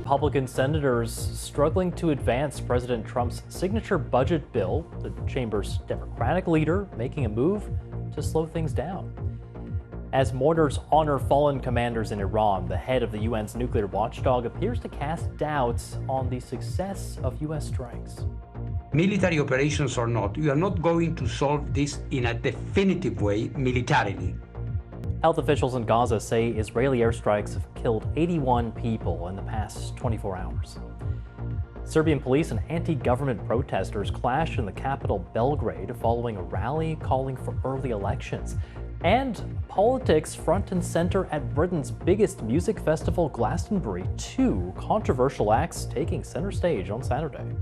Republican senators struggling to advance President Trump's signature budget bill, the chamber's Democratic leader making a move to slow things down. As mourners honor fallen commanders in Iran, the head of the UN's nuclear watchdog appears to cast doubts on the success of U.S. strikes. Military operations or not, you are not going to solve this in a definitive way militarily. Health officials in Gaza say Israeli airstrikes have killed 81 people in the past 24 hours. Serbian police and anti-government protesters clashed in the capital Belgrade following a rally calling for early elections. And politics front and center at Britain's biggest music festival, Glastonbury. Two controversial acts taking center stage on Saturday.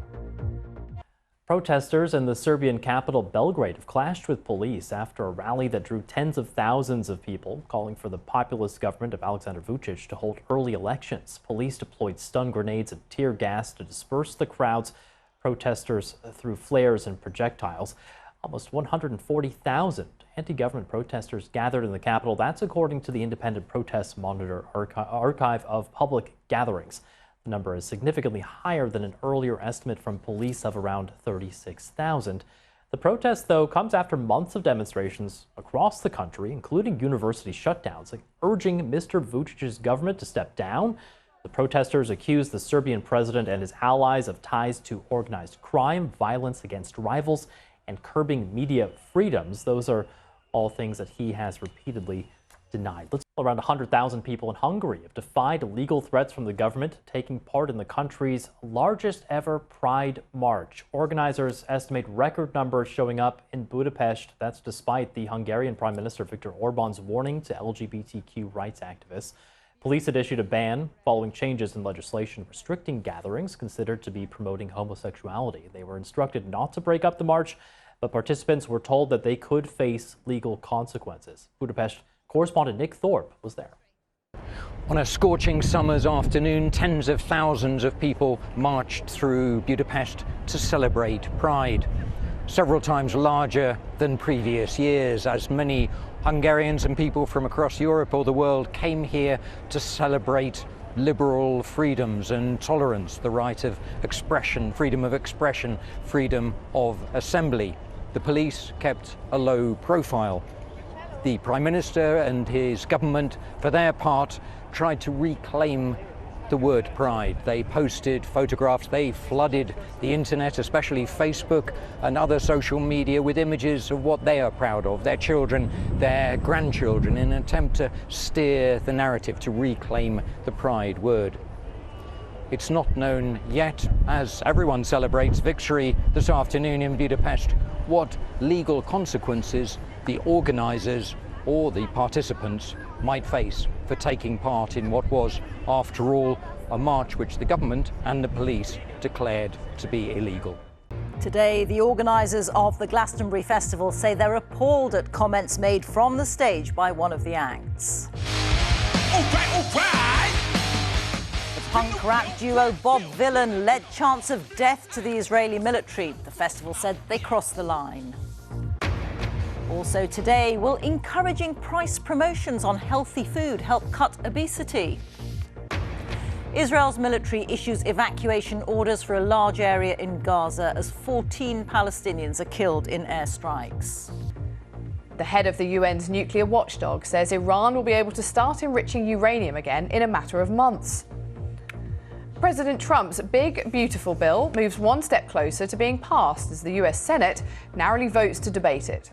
Protesters in the Serbian capital Belgrade have clashed with police after a rally that drew tens of thousands of people, calling for the populist government of Aleksandar Vučić to hold early elections. Police deployed stun grenades and tear gas to disperse the crowds. Protesters threw flares and projectiles. Almost 140,000 anti-government protesters gathered in the capital. That's according to the Independent Protest Monitor archive of public gatherings. The number is significantly higher than an earlier estimate from police of around 36,000. The protest, though, comes after months of demonstrations across the country, including university shutdowns, urging Mr. Vučić's government to step down. The protesters accuse the Serbian president and his allies of ties to organized crime, violence against rivals, and curbing media freedoms. Those are all things that he has repeatedly denied. Around 100,000 people in Hungary have defied legal threats from the government, taking part in the country's largest ever Pride March. Organizers estimate record numbers showing up in Budapest. That's despite the Hungarian Prime Minister Viktor Orban's warning to LGBTQ rights activists. Police had issued a ban following changes in legislation restricting gatherings considered to be promoting homosexuality. They were instructed not to break up the march, but participants were told that they could face legal consequences. Budapest correspondent Nick Thorpe was there. On a scorching summer's afternoon, tens of thousands of people marched through Budapest to celebrate Pride. Several times larger than previous years, as many Hungarians and people from across Europe or the world came here to celebrate liberal freedoms and tolerance, the right of expression, freedom of assembly. The police kept a low profile. The Prime Minister and his government, for their part, tried to reclaim the word pride. They posted photographs, they flooded the internet, especially Facebook and other social media, with images of what they are proud of, their children, their grandchildren, in an attempt to steer the narrative to reclaim the pride word. It's not known yet, as everyone celebrates victory this afternoon in Budapest, what legal consequences the organizers or the participants might face for taking part in what was, after all, a march which the government and the police declared to be illegal. Today, the organisers of the Glastonbury Festival say they're appalled at comments made from the stage by one of the acts. All right. Punk rap duo Bob Vylan led chants of death to the Israeli military. The festival said they crossed the line. Also today, will encouraging price promotions on healthy food help cut obesity? Israel's military issues evacuation orders for a large area in Gaza as 14 Palestinians are killed in airstrikes. The head of the UN's nuclear watchdog says Iran will be able to start enriching uranium again in a matter of months. President Trump's big, beautiful bill moves one step closer to being passed as the US Senate narrowly votes to debate it.